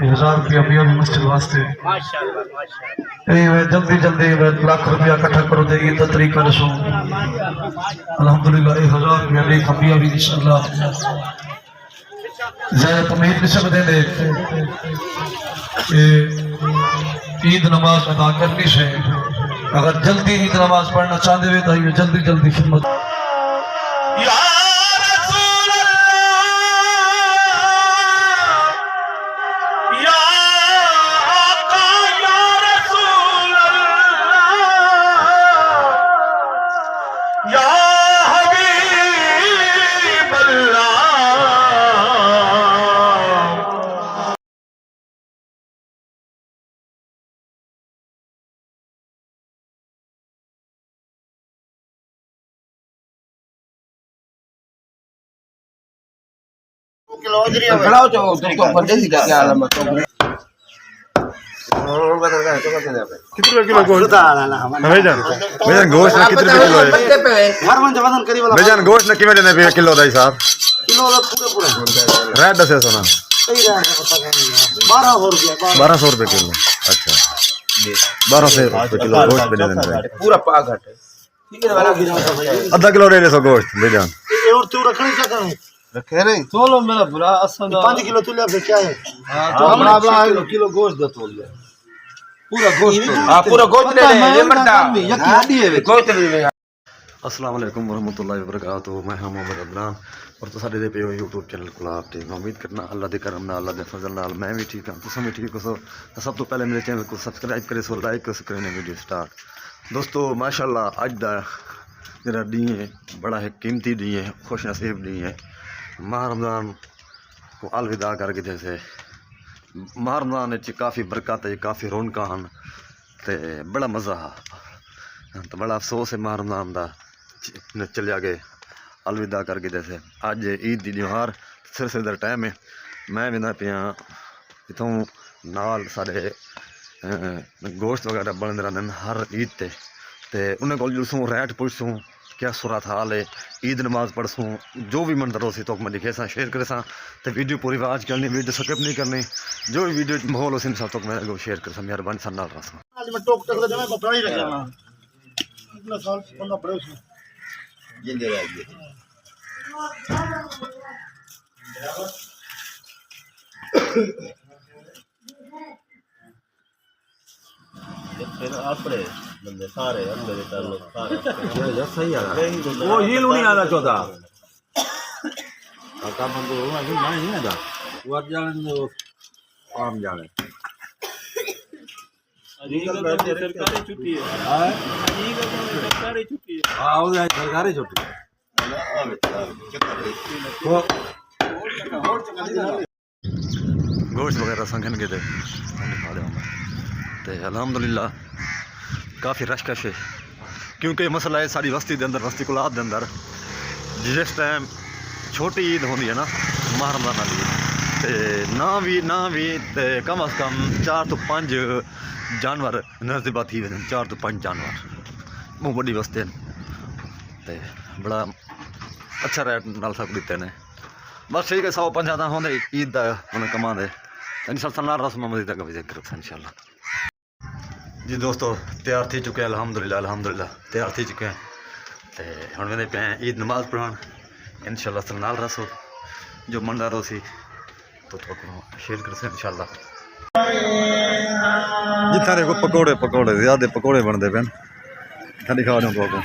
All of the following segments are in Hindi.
1000 रुपया मियां की मस्जिद वास्ते जल्दी जल्दी लाख रुपया इकट्ठा करो तो ईद का तरीका दसो। अल्हम्दुलिल्लाह 1000 रुपया दे खबिया भी इंशाअल्लाह ज़्यादा तमीद नहीं सकते दे ईद नमाज अदा करनी से अगर जल्दी ईद नमाज पढ़ना चाहते हुए तो जल्दी जल्दी खिदमत खड़ा हो तो बंदे की क्या आलम तो कितने किलो गोश्त भाईजान गोश्त ना कितने किलो है भाईजान गोश्त ना कितने देने पे किलो दाई साहब किलो पूरे रेट दसे सोना 1200 रुपए किलो। अच्छा 1200 रुपए किलो गोश्त देने देने पूरा पाक घट ठीक है वाला आधा किलो ले ले सो गोश्त भाईजान और तू रखनी क्या करे रखे नहीं तोलो मेरा बुरा असल 5 किलो तू ले फिर क्या है हां तो हमरा किलो गोश्त दे तोल ले पूरा गोश्त हां पूरा गोश्त ले ले ये मट्टा यकी हड्डी है गोश्त ले ले। अस्सलाम वालेकुम वरहमतुल्लाहि वबरकातुहू मैं हां मोहम्मद अदनान और तो साडे दे पे यूट्यूब चैनल को आप ठीक उम्मीद करना अल्लाह दे करम नाल अल्लाह दे फजल नाल मैं भी ठीक हां तुम भी ठीक हो। तो सब तो पहले मेरे चैनल को सब्सक्राइब करे सो लाइक कर सकने वीडियो स्टार्ट। दोस्तों माशाल्लाह अज दा जेड़ा डी है बड़ा है कीमती डी है खुश नसीब डी है माह रमज़ान को अलविदा करके जैसे माह रमज़ान काफ़ी बरकत है काफ़ी रौनक हैं तो बड़ा मज़ा है तो बड़ा अफसोस है माह रमज़ान का चलिया गए अलविदा करके जैसे अज ईद की त्योहार सिर का टाइम है मैं भी ना पिया इतों नाल सारे गोश्त वगैरह बनते रहते हैं हर ईद ते उन्हें को जुलसूँ रैट पुछसूँ क्या सूरत हाल है ईद नमाज पढ़सूँ जो भी मंजर हो सी तो मैं लिखे सा शेयर करे सा तो वीडियो पूरी आवाज करनी वीडियो स्किप नहीं करनी जो भी वीडियो माहौल हो सी तो मैं शेयर कर सा मेहरबानी सा नाल रहा फिर अपने बंदे सारे अंदर कर लो सारे ये सही है वो ये लूनी आदा चौथा का बंदे हो ना नहीं ना वो जाने जो आम जाने सरकारी छुट्टी है हां सरकारी छुट्टी है हां वो सरकारी छुट्टी गोश्त वगैरह संगन के तो अल्हम्दुलिल्लाह काफ़ी रशकश है क्योंकि मसला है सारी बस्ती के अंदर बस्ती कुलाब के अंदर जिस टाइम छोटी ईद होती है ना माह रमज़ान वाली ना भी कम अज़ कम 4 तो 5 जानवर नज़दीबा थी 4 तो 5 जानवर वो बड़ी बस्ती तो बड़ा अच्छा रेट नाल सब दिते ने बस ठीक है 150 का होंगे ईद का उन्हें कमा दे इंशाअल्लाह रस्म मज़ीद का भी जिक्र इंशाअल्लाह जी। दोस्तों तैयार थी चुके हैं अल्हम्दुलिल्लाह तैयार थी चुके हैं तो हम वेंदे पे ईद नमाज पढ़ान इंशाअल्लाह नाल रसो जो मंडा रो सी तो शेयर कर से इंशाअल्लाह जितना देखो पकौड़े ज़्यादा पकौड़े बनते पे खाली खा दो को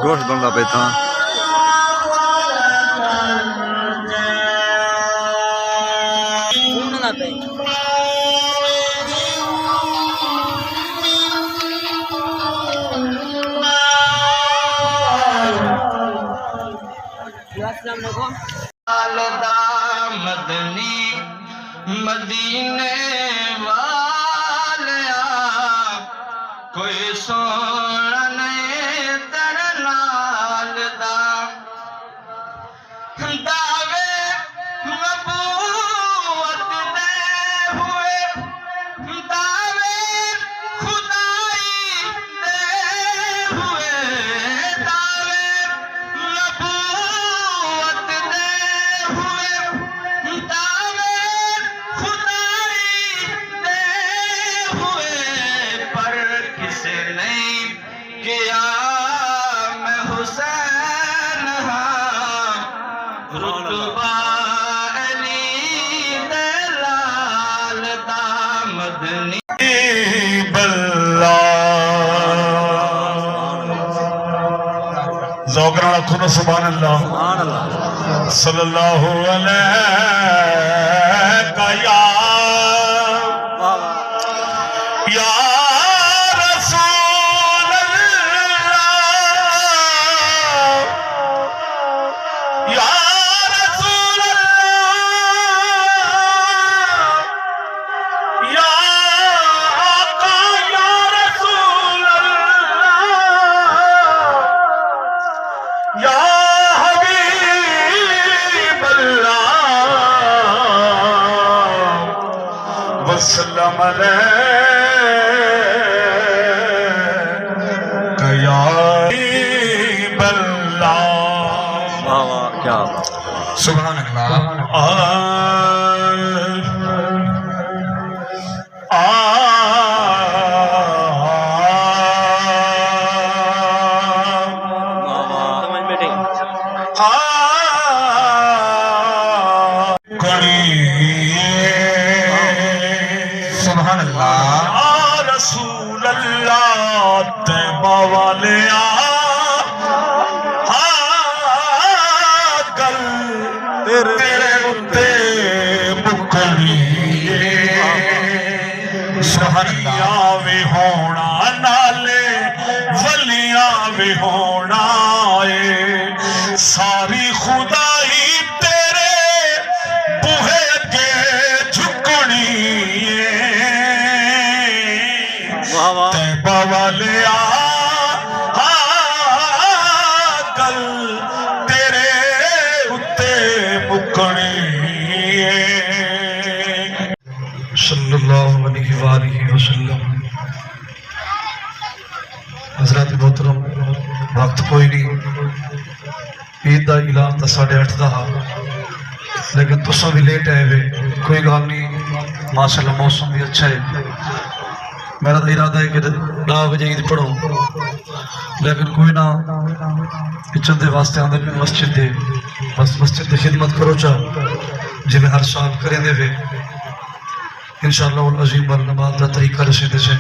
गोश्त बनना पे था मदनी मदीने वालिया कोई सोना नहीं तेरे नाल दा दावे नबूवत दे हुए, दावे खुदाई दे हुए, दावे नबूवत दे हुए, दावे खुदाई दे हुए, पर किसे नहीं किया मैं हुसैन हाँ, रुतबा अली दे लाल दामदनी जोकराना खुद सुभान अल्लाह सल्लल्लाहु अलैहि या रसूल अल्लाह या रसूल अल्लाह या आका या रसूल अल्लाह या हबीब अल्लाह वसल्लम अलैका या हबीब अल्लाह। वाह वाह क्या बात है। सुभान अल्लाह। समझ में नहीं। सुभान अल्लाह। रसूल अल्लाह तैबा वाले गल तेरे उत्ते मुकड़िए सहरिया भी होना नाले वलिया भी होना है सारी खुदाई तेरे बूहे अगे झुकनी वाह वाह। तैबा वाले गल तेरे उत्ते मुकनी सल्लल्लाहु अलैहि वसल्लम। हजरत मोहतरम वक्त कोई नहीं, ईद का ऐलान तो 8:30 का हा, लेकिन तुसा भी लेट आए वे, कोई गल नहीं, माशाअल्लाह मौसम भी अच्छा है। मेरा तो इरादा है कि 9 बजे ईद पढ़ो, लेकिन कोई ना, किचन के वास्ते आते पे मस्जिद दे, बस मस्जिद की खिदमत करो चा जिन्हें हर साल करें दे वे इंशाअल्लाह अजीम वाल नमाज का तरीका दसे दसे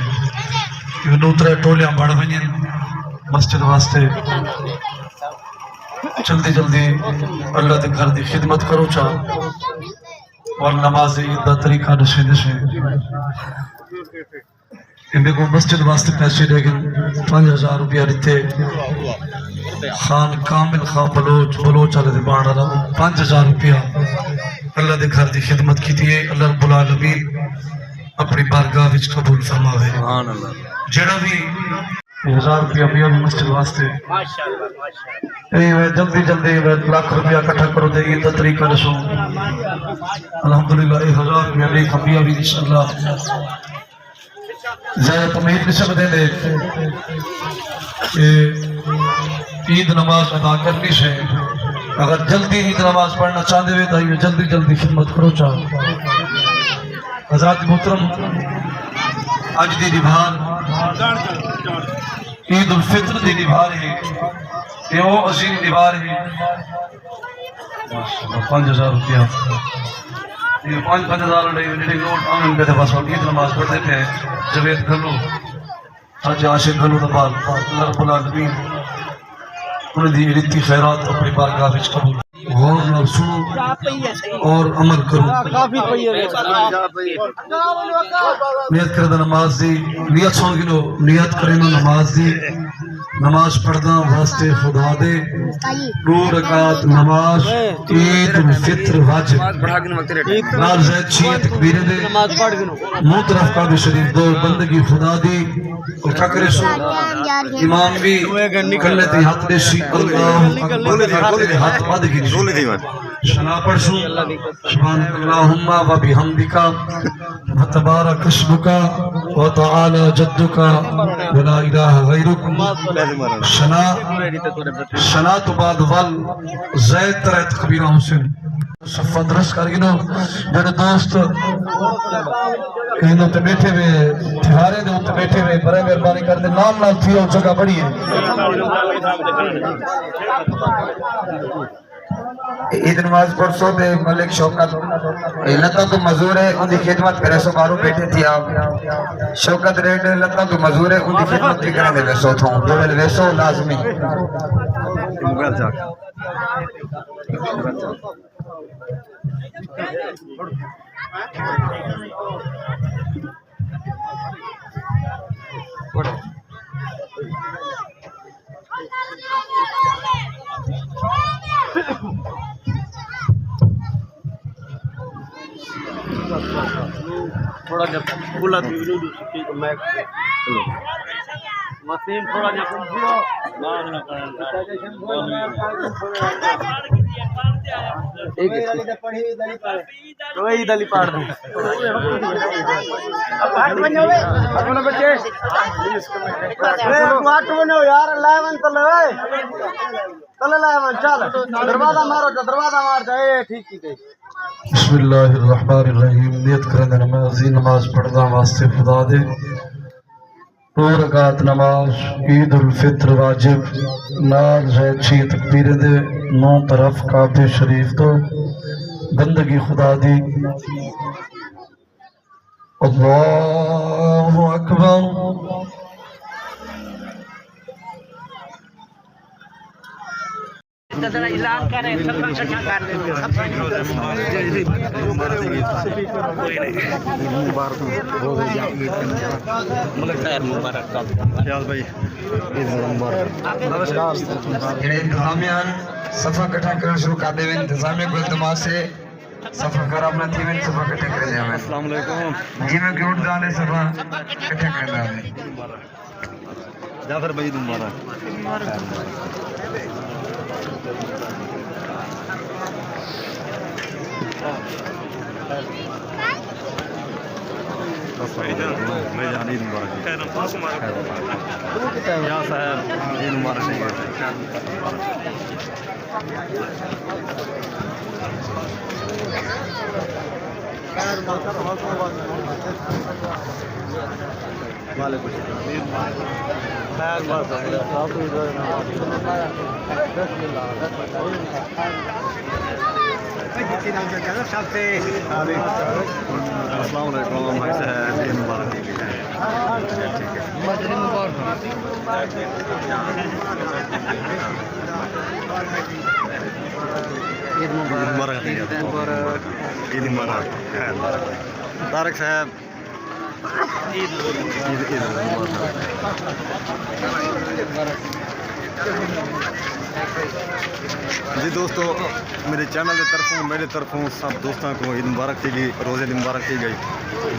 नूतरा टोलियां बड़ वजन मस्जिद वास्ते जल्दी जल्दी अल्लाह के घर की खिदमत करो चा और नमाज ईद का तरीका दसे दसे इन्हें को मस्जिद वास्ते पैसे लेकिन 5000 रुपया दिते खान कामिल खा बलोच बलोच वाले दे बाण वाला 5000 रुपया अल्लाह के घर की खिदमत की थी। अल्लाह रब्बुल आलमीन अपनी बारगाह विच कबूल फरमावे। सुभान अल्लाह। जेड़ा भी 1000 रुपया भी मस्जिद वास्ते जल्दी जल्दी लाख रुपया इकट्ठा करो दे ईद का तरीका दसो। अल्हम्दुलिल्लाह 1000 रुपया भी खबिया भी इंशाअल्लाह ज़्यादा तमीद नहीं सकते दे ईद नमाज अदा करनी से अगर जल्दी ईद नमाज पढ़ना चाहते हुए तो जल्दी जल्दी खिदमत करो चाहो। हज़रत मोहतरम अज की निभार ईद उल फित्र की निभार है, ये वो अजीम निभार है। 5000 रुपया 5,000 नोट आमन पे बस ईद नमाज पढ़ते थे जवेद गलो आज आशिक गलो नमाज अल्लाह रब्बुल आलमीन उन्हें रीति खैरात अपनी बारगाह विच कबूल। गौर नाल सुनो और अमल करो। नियत करे नमाज दी, नियत सुन गिनो, नियत करे नमाज दी, नमाज पढ़ना वास्ते खुदा दे 2 रकात नमाज ईद उल फित्र वाजिब नाल ज़ैद छी तकबीर दे मुंह तरफ काबे शरीफ दो बंदगी खुदा दी और क्या करे सो इमाम भी कल्ले ते हाथ दे सी अल्लाहु अकबर हाथ बाद की शना पढ़सू सुभान अल्लाहुम्मा व बिहम्दिका व तबारक अस्मुका व तआला जद्दुका व ला इलाहा गैरुक शना शना तो बाद वल ज़ैद तरह तकबीर हुसैन सफा दरस कर गिनो मेरे दोस्त कहीं तो बैठे हुए तिहारे दे उत्ते बैठे हुए बड़े मेहरबानी कर दे नाम नाल थी और जगह बड़ी है ईद नमाज परसों दे मलिक शौकत लता तो मजूर है उनकी खिदमत करे सो बारू बैठे थी आप शौकत रेड लता तो मजूर है उनकी खिदमत भी करे वैसो थो बोले वैसो लाजमी थोड़ा जब खुला मैं मशीन थोड़ा जब कोई दली पाड़ दे अपने बच्चे यार लावन तले लावन चल दरवाजा मारो दरवाजा मार जाए ठीक ठीक है बिस्मिल्लाहिर्रहमानिर्रहीम नियत करने नमाजी नमाज पढ़ना वास्ते खुदा दे 2 रकात नमाज ईद उल फित्र वाजिब नाल ज़ैद छी तकबीर दे 9 तरफ काबे शरीफ तो बंदगी खुदा दी अल्लाहु अकबर ऐलान करें सफा कट्ठा करण शुरू कर देवे इंतजामिया को इल्तमास से सफा कर अपना थी वे सफा कट्ठे कर जावे अस्सलाम वालेकुम जी मैं क्यों जाने सफा कट्ठे कर जावे जाफर भाई मुबारक मैं जानी मुबारक या साहब ईद मुबारक अस्सलाम वालेकुम भाई साहब ईद मुबारक ईद मुबारक ईद मुबारक तारक साहब ईद जी दोस्तों मेरे चैनल की तरफों मेरे तरफों सब दोस्तों को ईद मुबारक थी गई रोज़े दी मुबारक थी गई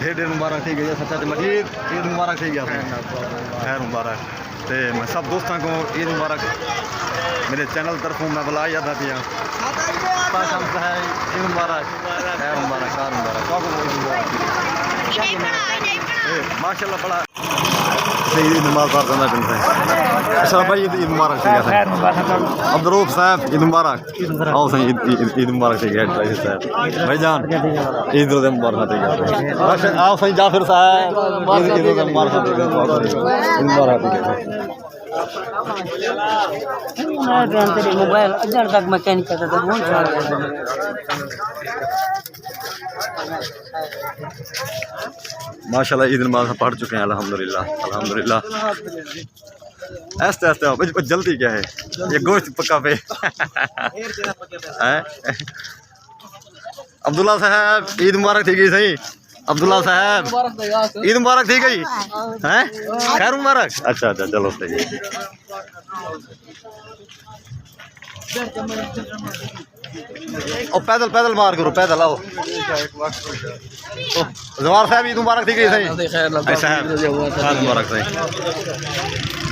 ढेर मुबारक थी गई सच्चा मजीद ईद मुबारक थी गया खैर मुबारक तो मैं सब दोस्तों को ईद मुबारक मेरे चैनल तरफों मैं बुला जाता पिया ईद मुबारक खैर मुबारक कार मुबारक माशाल्लाह बड़ा ईद नमाज पढ़ना है अच्छा भाई ईद मुबारक ठीक है अब्दुल साहब ईद मुबारक आओ सही ईद मुबारक ठीक है साहब भाईजान ईद मुबारक ठीक है अच्छा आओ सही जाफर साहब ईद मुबारक ठीक है ईद मुबारक ठीक है तेरे मोबाइल अजर तक मैकेनिक करता था बहुत सारा माशाल्लाह ईद नमाज पढ़ चुके हैं अल्हम्दुलिल्लाह अल्हम्दुलिल्लाह ऐसे ऐसे आओ जल्दी क्या है ये गोश्त पक्का पे अब्दुल्ला साहब ईद मुबारक थी गई सही अब्दुल्ला साहब ईद मुबारक थी गई हैं खैर मुबारक अच्छा अच्छा चलो सही है और पैदल पैदल मार करो पैदल आओ जवार साहब ईद मुबारक थी गई सही साहब मुबारक सही